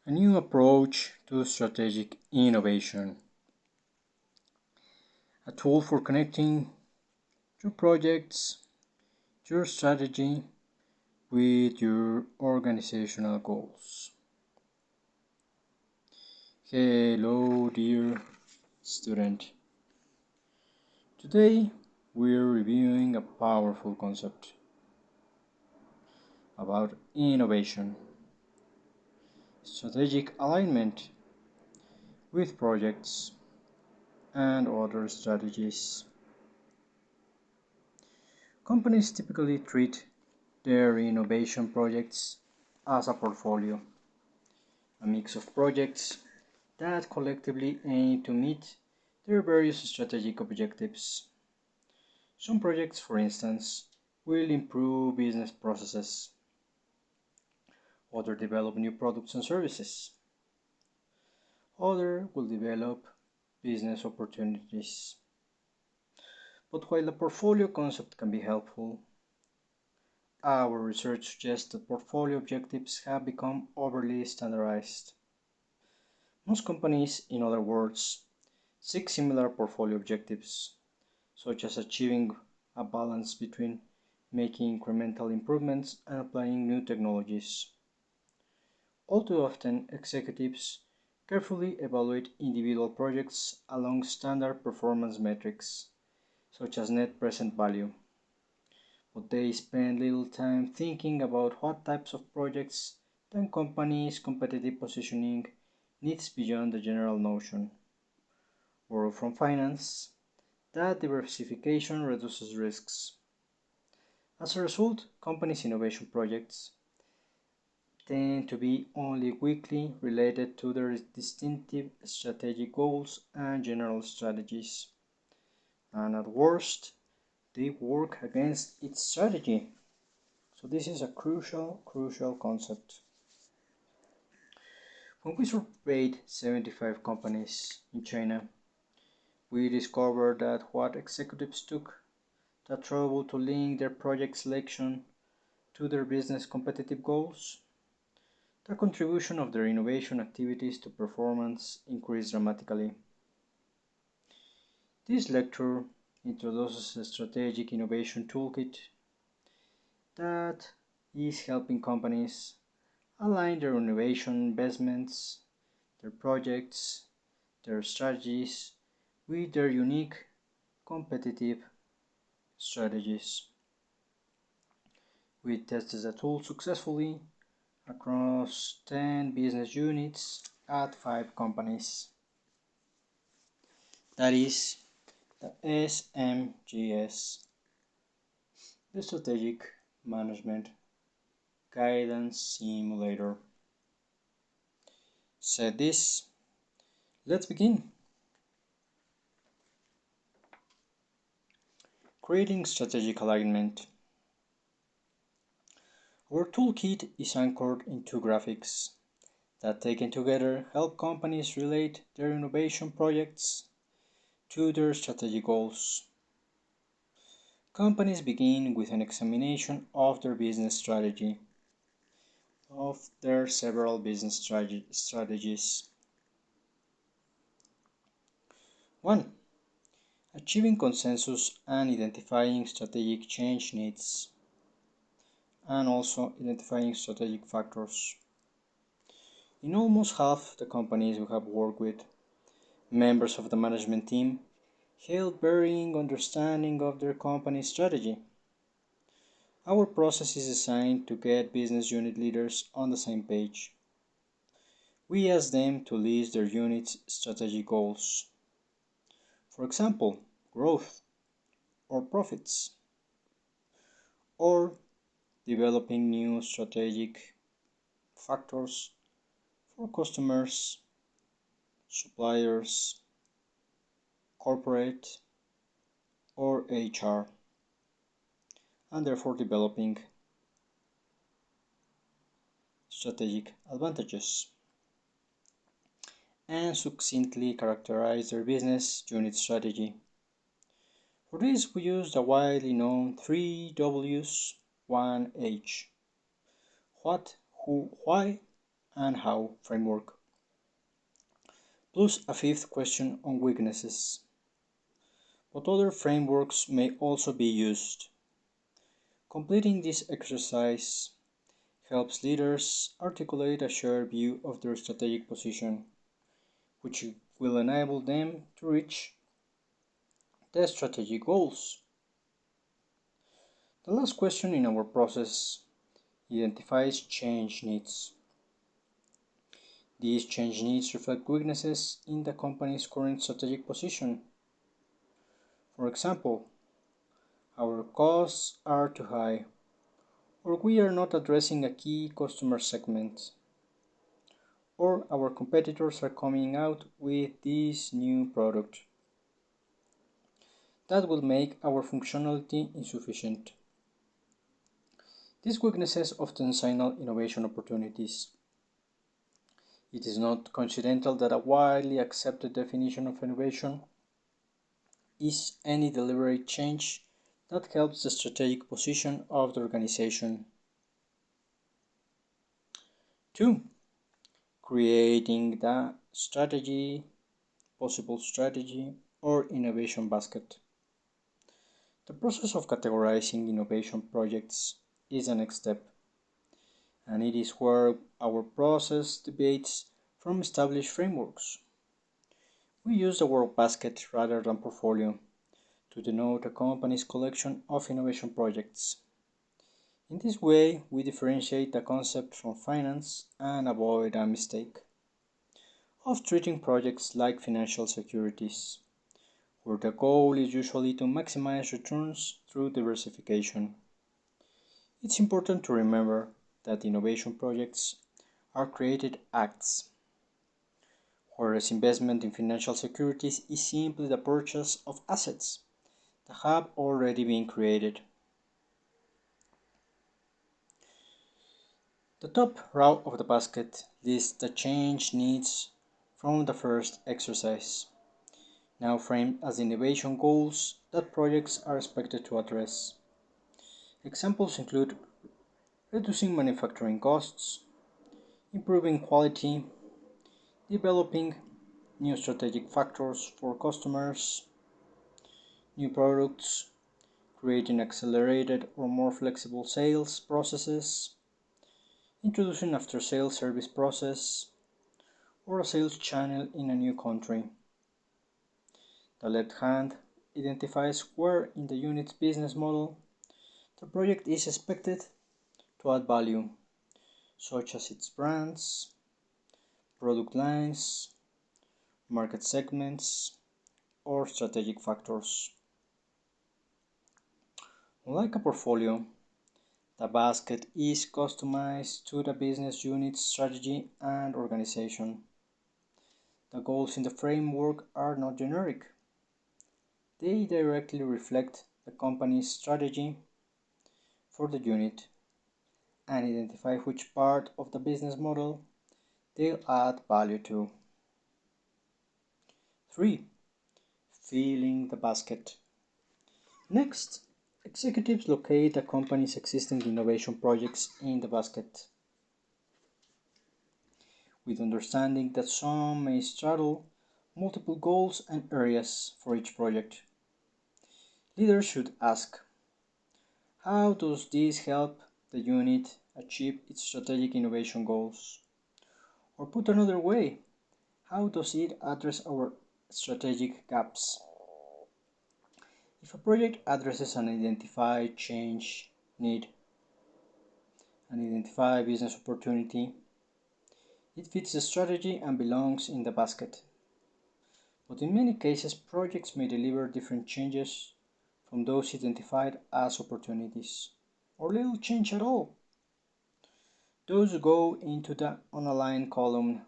A new approach to strategic innovation, a tool for connecting your projects, your strategy with your organizational goals. Hello, dear student. Today we're reviewing a powerful concept about innovation, strategic alignment with projects and other strategies. Companies typically treat their innovation projects as a portfolio, a mix of projects that collectively aim to meet their various strategic objectives. Some projects, for instance, will improve business processes, others develop new products and services, others will develop business opportunities. But while the portfolio concept can be helpful, our research suggests that portfolio objectives have become overly standardized. Most companies, in other words, seek similar portfolio objectives, such as achieving a balance between making incremental improvements and applying new technologies. All too often, executives carefully evaluate individual projects along standard performance metrics, such as net present value, but they spend little time thinking about what types of projects the company's competitive positioning needs beyond the general notion. Borrow from finance, that diversification reduces risks. As a result, companies' innovation projects tend to be only weakly related to their distinctive strategic goals and general strategies, and at worst, they work against its strategy. So this is a crucial concept. When we surveyed 75 companies in China, we discovered that what executives took the trouble to link their project selection to their business competitive goals, the contribution of their innovation activities to performance increased dramatically. This lecture introduces a strategic innovation toolkit that is helping companies align their innovation investments, their projects, their strategies with their unique competitive strategies. We tested the tool successfully across 10 business units at 5 companies. That is the SMGS, the Strategic Management Guidance Simulator. Said this, let's begin. Creating strategic alignment. Our toolkit is anchored in two graphics that, taken together, help companies relate their innovation projects to their strategic goals. Companies begin with an examination of their business strategy, of their several business strategies. 1. Achieving consensus and identifying strategic change needs, and also identifying strategic factors. In almost half the companies we have worked with, members of the management team held varying understanding of their company's strategy. Our process is designed to get business unit leaders on the same page. We ask them to list their unit's strategic goals. For example, growth or profits, or developing new strategic factors for customers, suppliers, corporate, or HR, and therefore developing strategic advantages, and succinctly characterize their business unit strategy. For this, we use the widely known 3 W's, 1 H: what, who, why, and how framework, plus a fifth question on weaknesses. But other frameworks may also be used. Completing this exercise helps leaders articulate a shared view of their strategic position, which will enable them to reach their strategic goals. The last question in our process identifies change needs. These change needs reflect weaknesses in the company's current strategic position. For example, our costs are too high, or we are not addressing a key customer segment, or our competitors are coming out with this new product that will make our functionality insufficient. These weaknesses often signal innovation opportunities. It is not coincidental that a widely accepted definition of innovation is any deliberate change that helps the strategic position of the organization. 2. Creating the strategy, possible strategy, or innovation basket. The process of categorizing innovation projects is the next step, and it is where our process debates from established frameworks. We use the word basket rather than portfolio to denote a company's collection of innovation projects. In this way, we differentiate the concept from finance and avoid a mistake of treating projects like financial securities, where the goal is usually to maximize returns through diversification. It's important to remember that innovation projects are created acts, whereas investment in financial securities is simply the purchase of assets that have already been created. The top row of the basket lists the change needs from the first exercise, now framed as innovation goals that projects are expected to address. Examples include reducing manufacturing costs, improving quality, developing new strategic factors for customers, new products, creating accelerated or more flexible sales processes, introducing after-sales service process, or a sales channel in a new country. The left hand identifies where in the unit's business model the project is expected to add value, such as its brands, product lines, market segments, or strategic factors. Unlike a portfolio, the basket is customized to the business unit's strategy and organization. The goals in the framework are not generic. They directly reflect the company's strategy for the unit and identify which part of the business model they'll add value to. 3. Filling the basket. Next, executives locate a company's existing innovation projects in the basket, with understanding that some may straddle multiple goals and areas for each project. Leaders should ask, how does this help the unit achieve its strategic innovation goals? Or put another way, how does it address our strategic gaps? If a project addresses an identified change need, an identified business opportunity, it fits the strategy and belongs in the basket. But in many cases, projects may deliver different changes from those identified as opportunities, or little change at all. Those go into the unaligned column.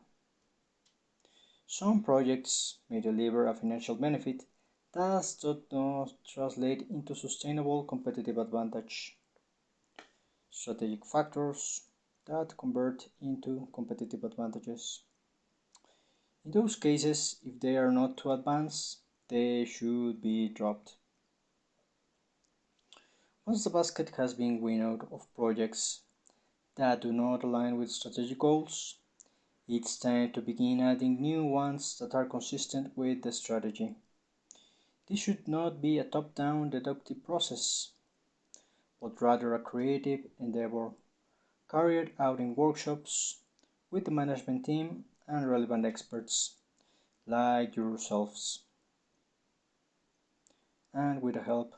Some projects may deliver a financial benefit that does not translate into sustainable competitive advantage. Strategic factors that convert into competitive advantages. In those cases, if they are not too advanced, they should be dropped. Once the basket has been winnowed of projects that do not align with strategic goals, It's time to begin adding new ones that are consistent with the strategy. This should not be a top-down deductive process, but rather a creative endeavor carried out in workshops with the management team and relevant experts like yourselves, and with the help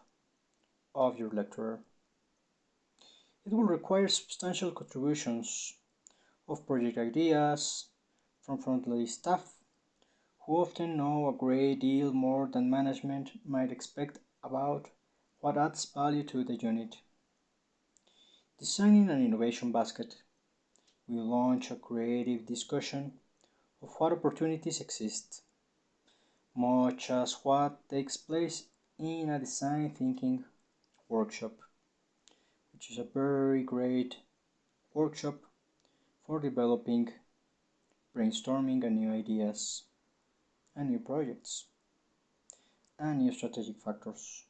of your lecturer. It will require substantial contributions of project ideas from frontline staff who often know a great deal more than management might expect about what adds value to the unit. Designing an innovation basket will launch a creative discussion of what opportunities exist, much as what takes place in a design thinking workshop, which is a very great workshop for developing, brainstorming new ideas and new projects and new strategic factors,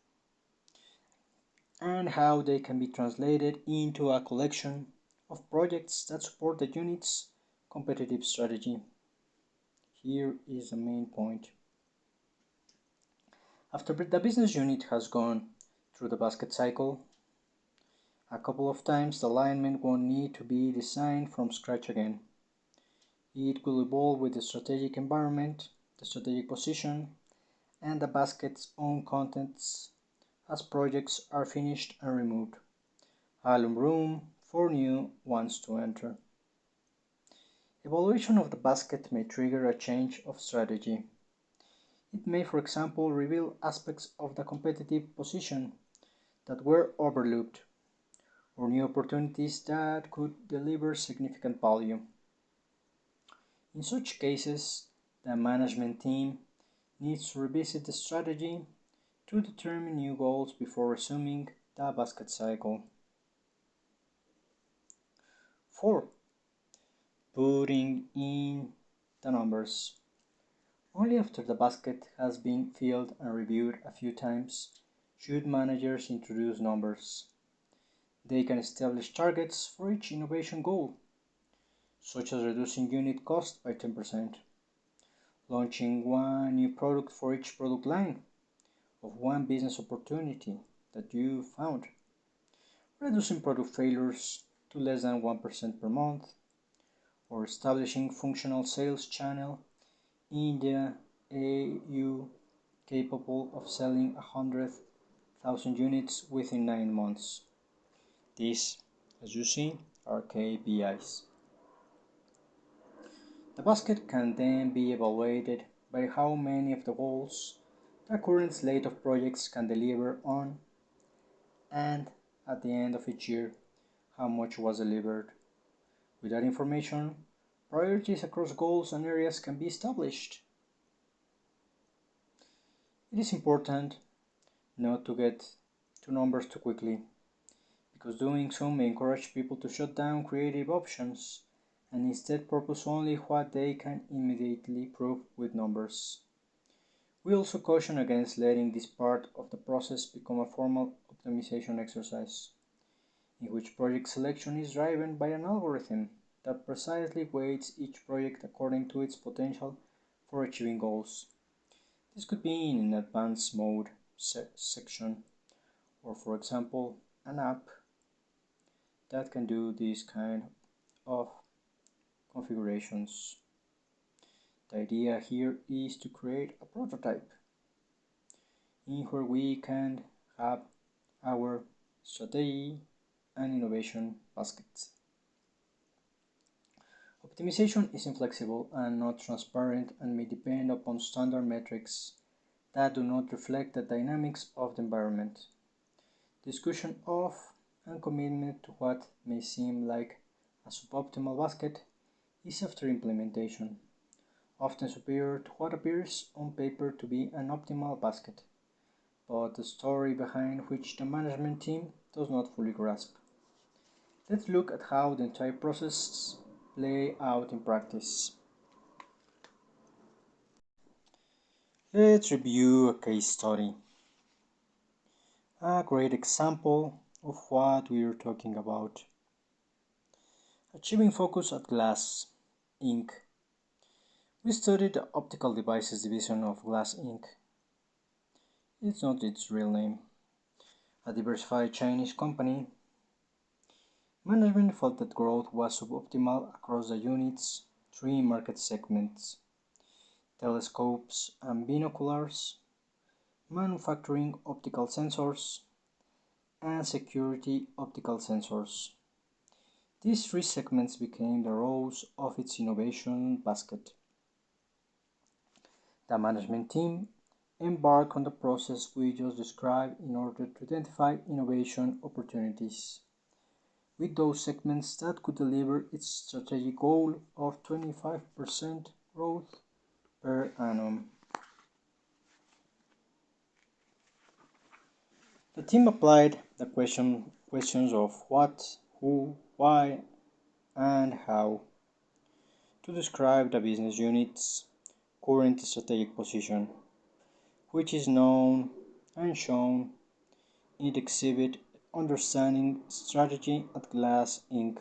and how they can be translated into a collection of projects that support the unit's competitive strategy. Here is the main point. After the business unit has gone through the basket cycle a couple of times, the alignment won't need to be designed from scratch again. It will evolve with the strategic environment, the strategic position, and the basket's own contents as projects are finished and removed. Alum room for new ones to enter. Evaluation of the basket may trigger a change of strategy. It may, for example, reveal aspects of the competitive position that were overlooked, or new opportunities that could deliver significant value. In such cases, the management team needs to revisit the strategy to determine new goals before resuming the basket cycle. 4. Putting in the numbers. Only after the basket has been filled and reviewed a few times should managers introduce numbers. They can establish targets for each innovation goal, such as reducing unit cost by 10%, launching one new product for each product line of one business opportunity that you found, reducing product failures to less than 1% per month, or establishing functional sales channel in the AU capable of selling 100,000 units within 9 months. These, as you see, are KPIs. The basket can then be evaluated by how many of the goals the current slate of projects can deliver on, and at the end of each year, how much was delivered. With that information, priorities across goals and areas can be established. It is important not to get to numbers too quickly, because doing so may encourage people to shut down creative options and instead purpose only what they can immediately prove with numbers. We also caution against letting this part of the process become a formal optimization exercise, in which project selection is driven by an algorithm that precisely weights each project according to its potential for achieving goals. This could be in an advanced mode section, or for example, an app that can do this kind of configurations. The idea here is to create a prototype in where we can have our strategy and innovation baskets. Optimization is inflexible and not transparent and may depend upon standard metrics that do not reflect the dynamics of the environment. Discussion of and commitment to what may seem like a suboptimal basket is after implementation, often superior to what appears on paper to be an optimal basket, but the story behind which the management team does not fully grasp. Let's look at how the entire process play out in practice. Let's review a case study. A great example of what we are talking about. Achieving Focus at Glass, Inc. We studied the optical devices division of Glass Inc. It's not its real name. A diversified Chinese company. Management felt that growth was suboptimal across the unit's three market segments: telescopes and binoculars, manufacturing optical sensors, and security optical sensors. These three segments became the rows of its innovation basket. The management team embarked on the process we just described in order to identify innovation opportunities with those segments that could deliver its strategic goal of 25% growth per annum. The team applied the questions of what, who, why, and how to describe the business unit's current strategic position, which is known and shown in the exhibit Understanding Strategy at Glass Inc.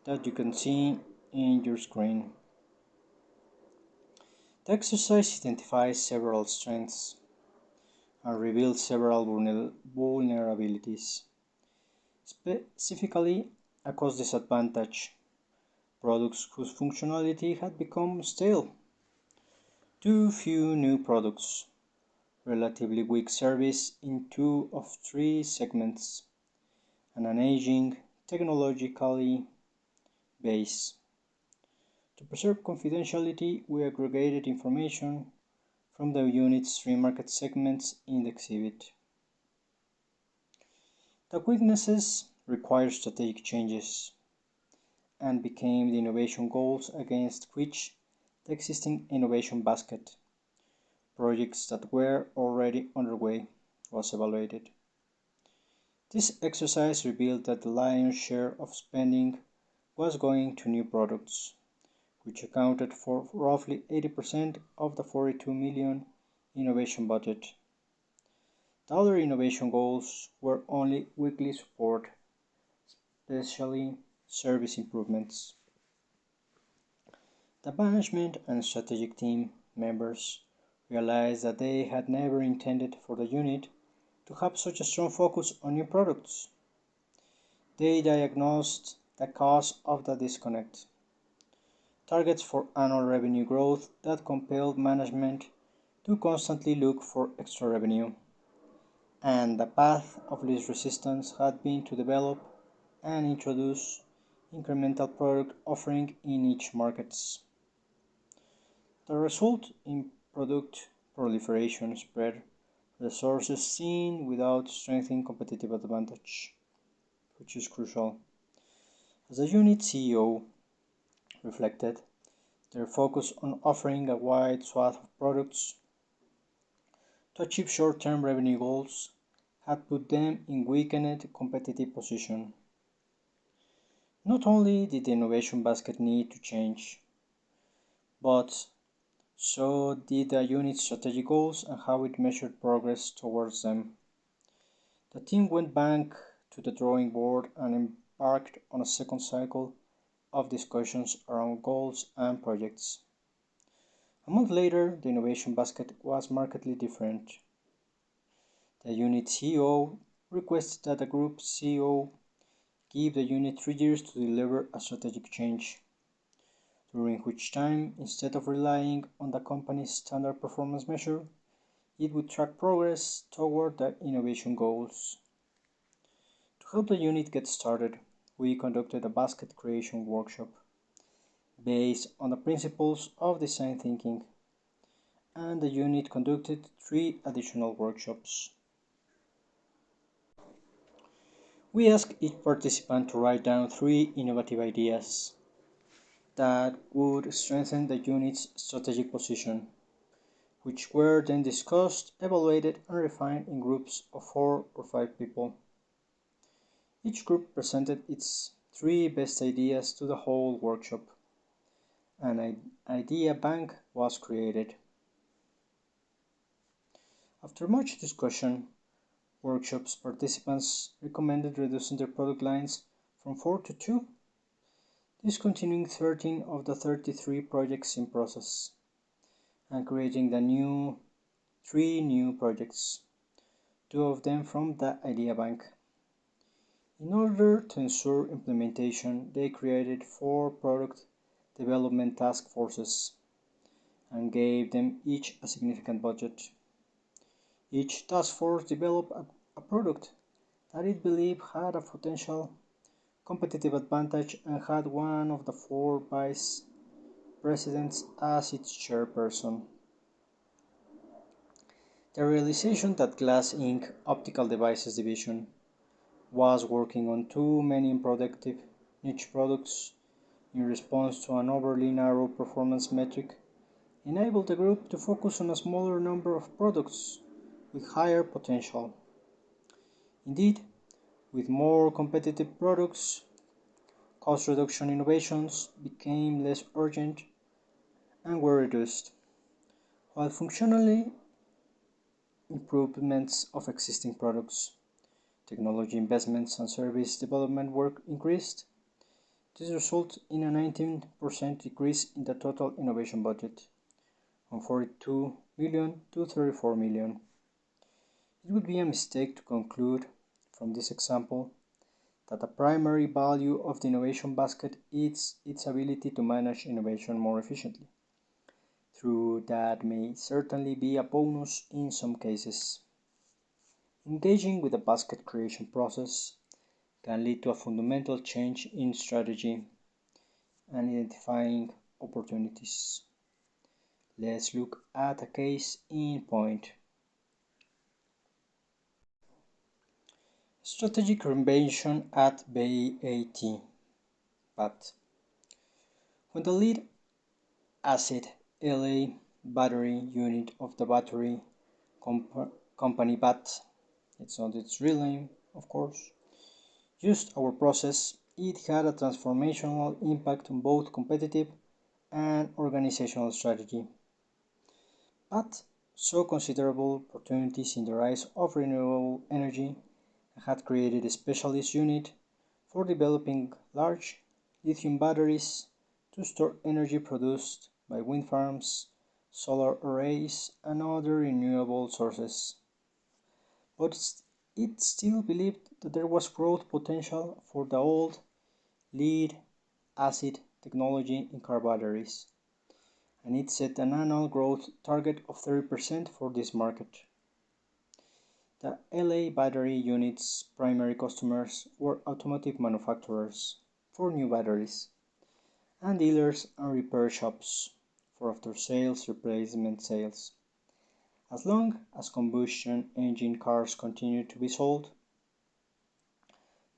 that you can see in your screen. The exercise identifies several strengths and reveals several vulnerabilities, specifically a cost disadvantage, products whose functionality had become stale, too few new products, relatively weak service in two of three segments, and an aging technologically base. To preserve confidentiality, we aggregated information from the unit's three market segments in the exhibit. The weaknesses required strategic changes and became the innovation goals against which the existing innovation basket, projects that were already underway, was evaluated. This exercise revealed that the lion's share of spending was going to new products, which accounted for roughly 80% of the 42 million innovation budget. The other innovation goals were only weekly support, especially service improvements. The management and strategic team members realized that they had never intended for the unit to have such a strong focus on new products. They diagnosed the cause of the disconnect: targets for annual revenue growth that compelled management to constantly look for extra revenue, and the path of least resistance had been to develop and introduce incremental product offering in each markets. The result in product proliferation spread resources thin without strengthening competitive advantage, which is crucial. As the unit CEO reflected, their focus on offering a wide swath of products to achieve short-term revenue goals had put them in weakened competitive position. Not only did the innovation basket need to change, but so did the unit's strategic goals and how it measured progress towards them. The team went back to the drawing board and embarked on a second cycle of discussions around goals and projects. A month later, the innovation basket was markedly different. The unit CEO requested that the group CEO give the unit 3 years to deliver a strategic change, during which time, instead of relying on the company's standard performance measure, it would track progress toward the innovation goals. To help the unit get started, we conducted a basket creation workshop based on the principles of design thinking, and the unit conducted 3 additional workshops. We asked each participant to write down 3 innovative ideas that would strengthen the unit's strategic position, which were then discussed, evaluated, and refined in groups of 4 or 5 people. Each group presented its 3 best ideas to the whole workshop. An idea bank was created. After much discussion, workshops participants recommended reducing their product lines from 4 to 2. discontinuing 13 of the 33 projects in process and creating three new projects, two of them from the Idea Bank. In order to ensure implementation, they created 4 product development task forces and gave them each a significant budget. Each task force developed a product that it believed had a potential competitive advantage and had one of the 4 vice presidents as its chairperson. The realization that Glass Inc. Optical Devices division was working on too many unproductive niche products in response to an overly narrow performance metric enabled the group to focus on a smaller number of products with higher potential. Indeed, with more competitive products, cost reduction innovations became less urgent and were reduced, while functionally improvements of existing products, technology investments and service development work increased. This resulted in a 19% decrease in the total innovation budget, from 42 million to 34 million. It would be a mistake to conclude from this example that the primary value of the innovation basket is its ability to manage innovation more efficiently, though that may certainly be a bonus in some cases. Engaging with the basket creation process can lead to a fundamental change in strategy and identifying opportunities. Let's look at a case in point. Strategic reinvention at BAT. BAT. When the lead acid LA battery unit of the battery company BAT, it's not its real name, of course, used our process, it had a transformational impact on both competitive and organizational strategy. BAT saw considerable opportunities in the rise of renewable energy and had created a specialist unit for developing large lithium batteries to store energy produced by wind farms, solar arrays, and other renewable sources. But it still believed that there was growth potential for the old lead acid technology in car batteries, and it set an annual growth target of 30% for this market. The LA battery unit's primary customers were automotive manufacturers for new batteries and dealers and repair shops for after-sales replacement sales. As long as combustion engine cars continued to be sold,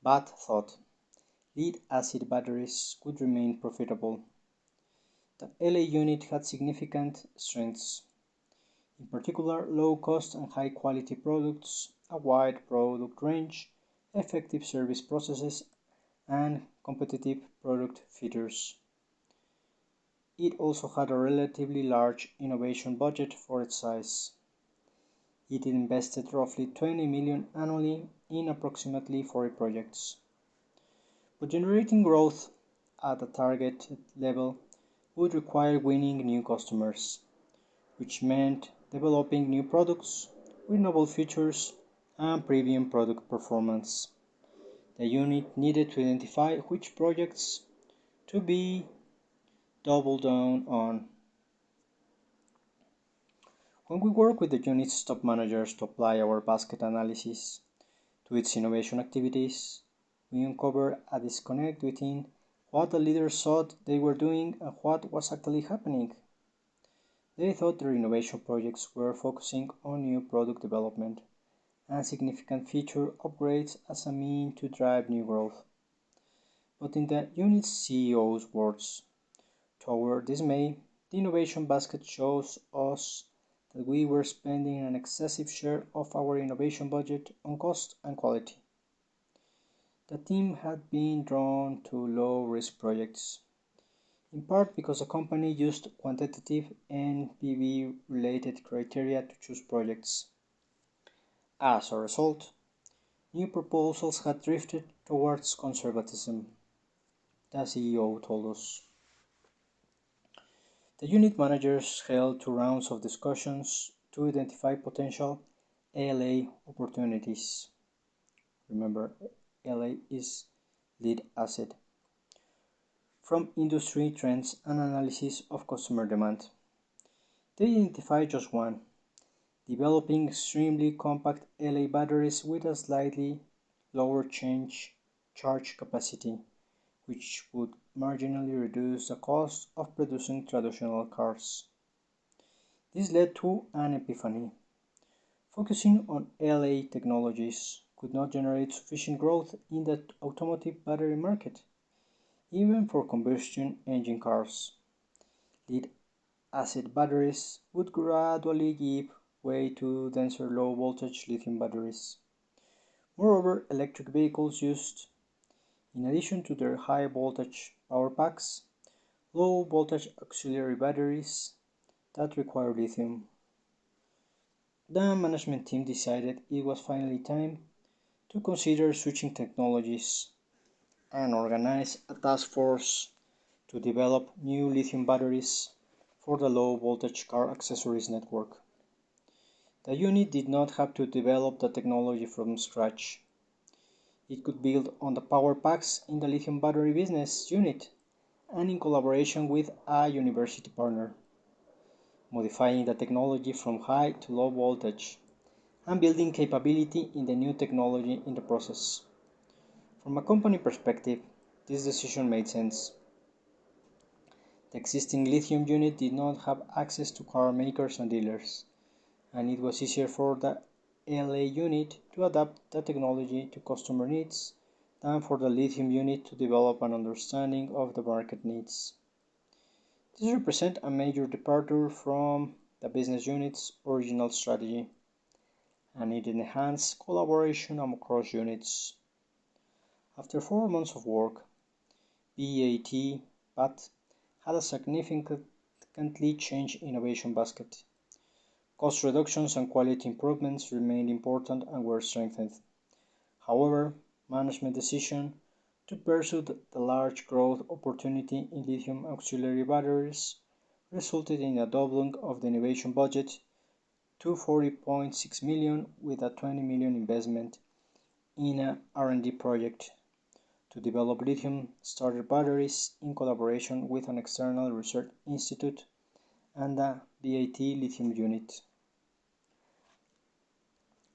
BAT thought lead-acid batteries would remain profitable. The LA unit had significant strengths, in particular low cost and high quality products, a wide product range, effective service processes, and competitive product features. It also had a relatively large innovation budget for its size. It invested roughly 20 million annually in approximately 40 projects. But generating growth at a targeted level would require winning new customers, which meant developing new products with novel features and premium product performance. The unit needed to identify which projects to be doubled down on. When we work with the unit's top managers to apply our basket analysis to its innovation activities, we uncover a disconnect between what the leaders thought they were doing and what was actually happening. They thought their innovation projects were focusing on new product development and significant feature upgrades as a mean to drive new growth. But in the unit's CEO's words, to our dismay, the innovation basket shows us that we were spending an excessive share of our innovation budget on cost and quality. The team had been drawn to low-risk projects, in part because the company used quantitative NPV-related criteria to choose projects. As a result, new proposals had drifted towards conservatism. the CEO told us. The unit managers held 2 rounds of discussions to identify potential ALA opportunities. Remember, ALA is lead asset. From industry trends and analysis of customer demand. They identified just one: developing extremely compact ALA batteries with a slightly lower charge capacity, which would marginally reduce the cost of producing traditional cars. This led to an epiphany. Focusing on ALA technologies could not generate sufficient growth in the automotive battery market, even for combustion engine cars. Lead acid batteries would gradually give way to denser low voltage lithium batteries. Moreover, electric vehicles used, in addition to their high voltage power packs, low voltage auxiliary batteries that require lithium. The management team decided it was finally time to consider switching technologies and organize a task force to develop new lithium batteries for the low voltage car accessories network. The unit did not have to develop the technology from scratch. It could build on the power packs in the lithium battery business unit and in collaboration with a university partner, modifying the technology from high to low voltage and building capability in the new technology in the process. From a company perspective, this decision made sense. The existing lithium unit did not have access to car makers and dealers, and it was easier for the ALA unit to adapt the technology to customer needs than for the lithium unit to develop an understanding of the market needs. This represents a major departure from the business unit's original strategy, and it enhanced collaboration across units. After 4 months of work, BAT had a significantly changed innovation basket. Cost reductions and quality improvements remained important and were strengthened. However, management decision to pursue the large growth opportunity in lithium auxiliary batteries resulted in a doubling of the innovation budget to 40.6 million with a 20 million investment in an R&D project to develop lithium starter batteries in collaboration with an external research institute and the BAT lithium unit.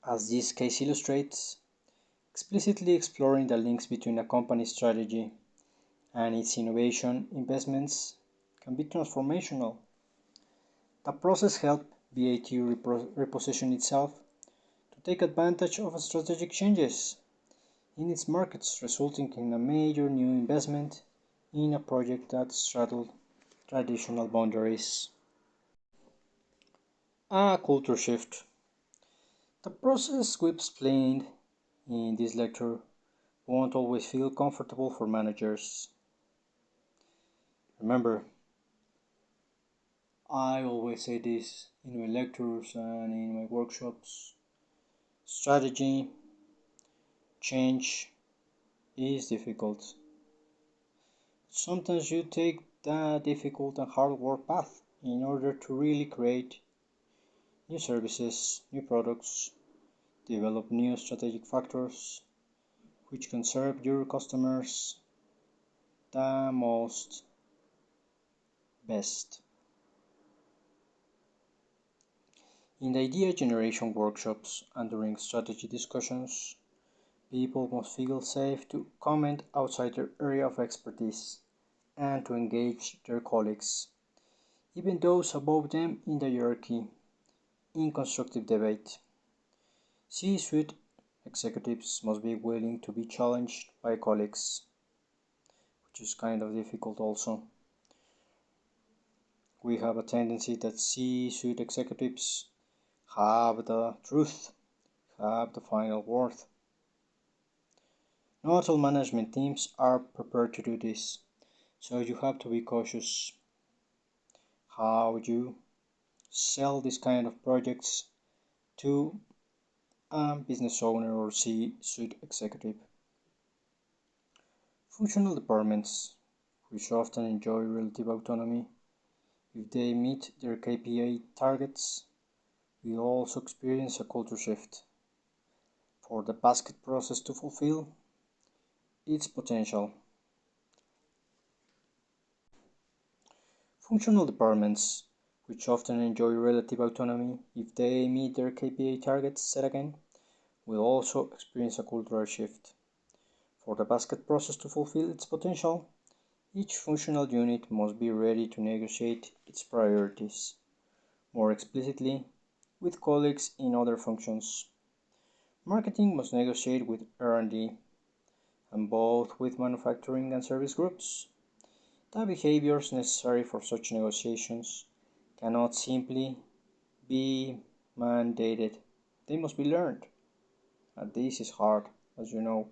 As this case illustrates, explicitly exploring the links between a company's strategy and its innovation investments can be transformational. The process helped BAT reposition itself to take advantage of strategic changes in its markets, resulting in a major new investment in a project that straddled traditional boundaries. A culture shift. The process we explained in this lecture won't always feel comfortable for managers. Remember, I always say this in my lectures and in my workshops. Strategy change is difficult. Sometimes you take the difficult and hard work path in order to really create new services, new products, develop new strategic factors which can serve your customers the most best. In the idea generation workshops and during strategy discussions, people must feel safe to comment outside their area of expertise and to engage their colleagues, even those above them in the hierarchy, in constructive debate. C-suite executives must be willing to be challenged by colleagues, which is kind of difficult also. We have a tendency that C-suite executives have the truth, have the final word. Not all management teams are prepared to do this, so you have to be cautious how you sell this kind of projects to a business owner or C-suite executive. Functional departments. which often enjoy relative autonomy if they meet their KPI targets, will also experience a culture shift for the basket process to fulfill its potential. Functional departments, which often enjoy relative autonomy if they meet their KPI targets set again, will also experience a cultural shift. For the basket process to fulfill its potential, each functional unit must be ready to negotiate its priorities more explicitly with colleagues in other functions. Marketing must negotiate with R&D and both with manufacturing and service groups. The behaviors necessary for such negotiations cannot simply be mandated. They must be learned. And this is hard, as you know.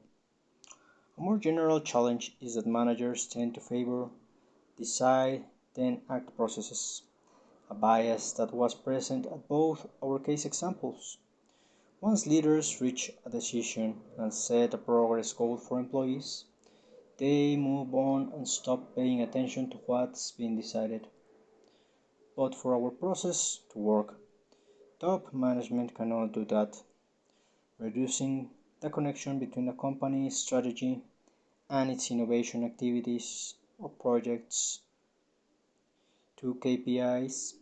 A more general challenge is that managers tend to favor decide then act processes, a bias that was present at both our case examples. Once leaders reach a decision and set a progress goal for employees, they move on and stop paying attention to what's been decided. But for our process to work, top management cannot do that, reducing the connection between a company's strategy and its innovation activities or projects to KPIs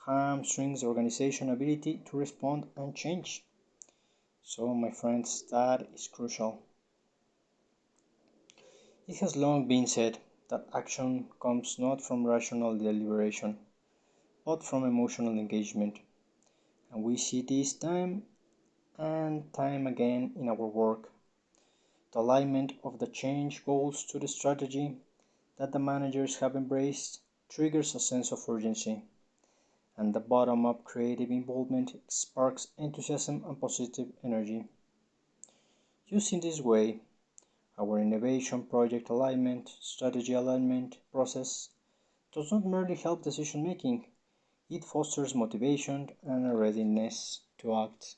hamstrings the organization's ability to respond and change. So, my friends, that is crucial. It has long been said that action comes not from rational deliberation, but from emotional engagement, and we see this time and time again in our work. The alignment of the change goals to the strategy that the managers have embraced triggers a sense of urgency, and the bottom-up creative involvement sparks enthusiasm and positive energy. Used in this way, our innovation project alignment strategy alignment process does not merely help decision making, it fosters motivation and a readiness to act.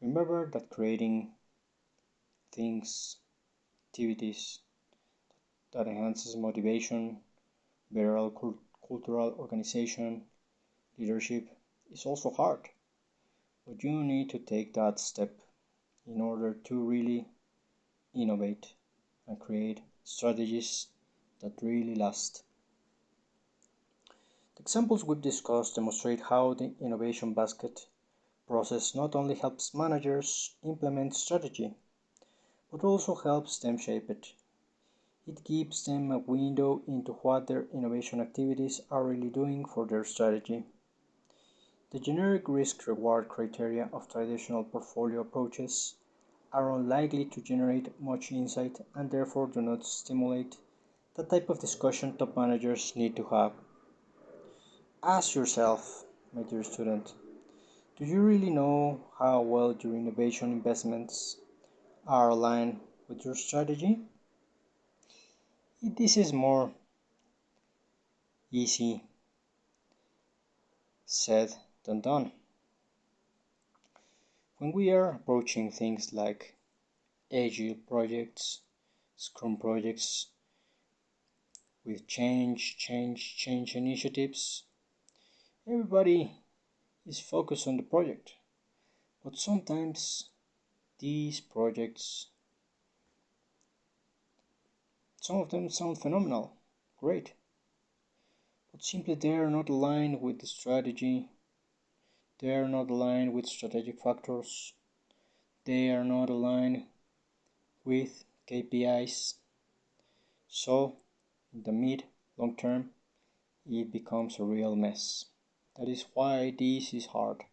Remember that creating things, activities that enhances motivation, better cultural organization, leadership is also hard, but you need to take that step in order to really innovate and create strategies that really last. The examples we've discussed demonstrate how the innovation basket process not only helps managers implement strategy, but also helps them shape it. It gives them a window into what their innovation activities are really doing for their strategy. The generic risk-reward criteria of traditional portfolio approaches are unlikely to generate much insight and therefore do not stimulate the type of discussion top managers need to have. Ask yourself, my dear student, do you really know how well your innovation investments are aligned with your strategy? This is more easy said than done. When we are approaching things like agile projects, scrum projects, with change initiatives, everybody is focused on the project. But sometimes these projects, some of them sound phenomenal, great, but simply they are not aligned with the strategy, they are not aligned with strategic factors, they are not aligned with KPIs. So, in the mid long term, it becomes a real mess. That is why this is hard.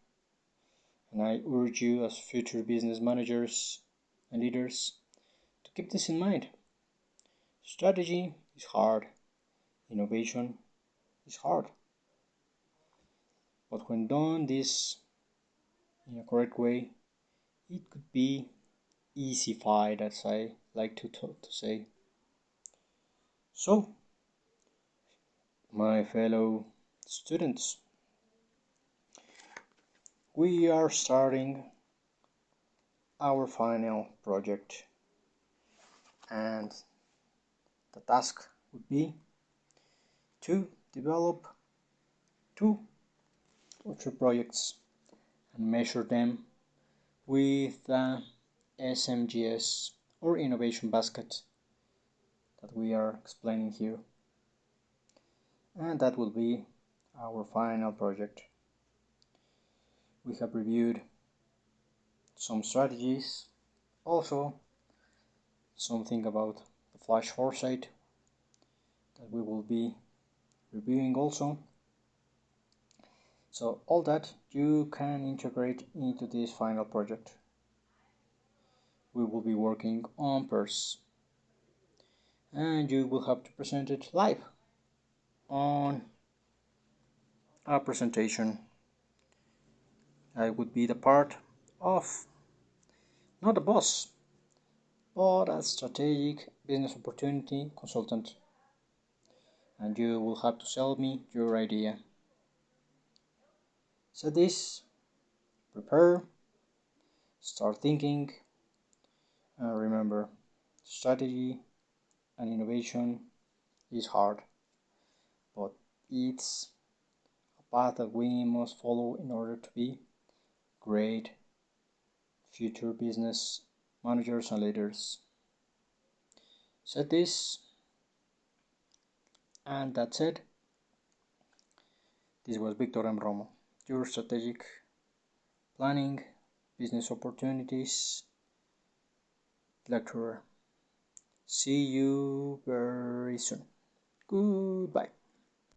And I urge you, as future business managers and leaders, to keep this in mind. Strategy is hard, innovation is hard. But when done this in a correct way, it could be easified, as I like to say. So, my fellow students, we are starting our final project, and the task would be to develop 2 or 3 projects and measure them with the SMGS or innovation basket that we are explaining here. And that will be our final project. We have reviewed some strategies, also something about the flash foresight that we will be reviewing also. So all that you can integrate into this final project. We will be working on pairs, and you will have to present it live on a presentation. I would be the part of, not a boss, but a strategic business opportunity consultant, and you will have to sell me your idea. So this, prepare, start thinking, and remember, strategy and innovation is hard, but it's a path that we must follow in order to be great future business managers and leaders. Said this, and that's it. This was Victor M. Romo, your strategic planning business opportunities lecturer. See you very soon. Goodbye.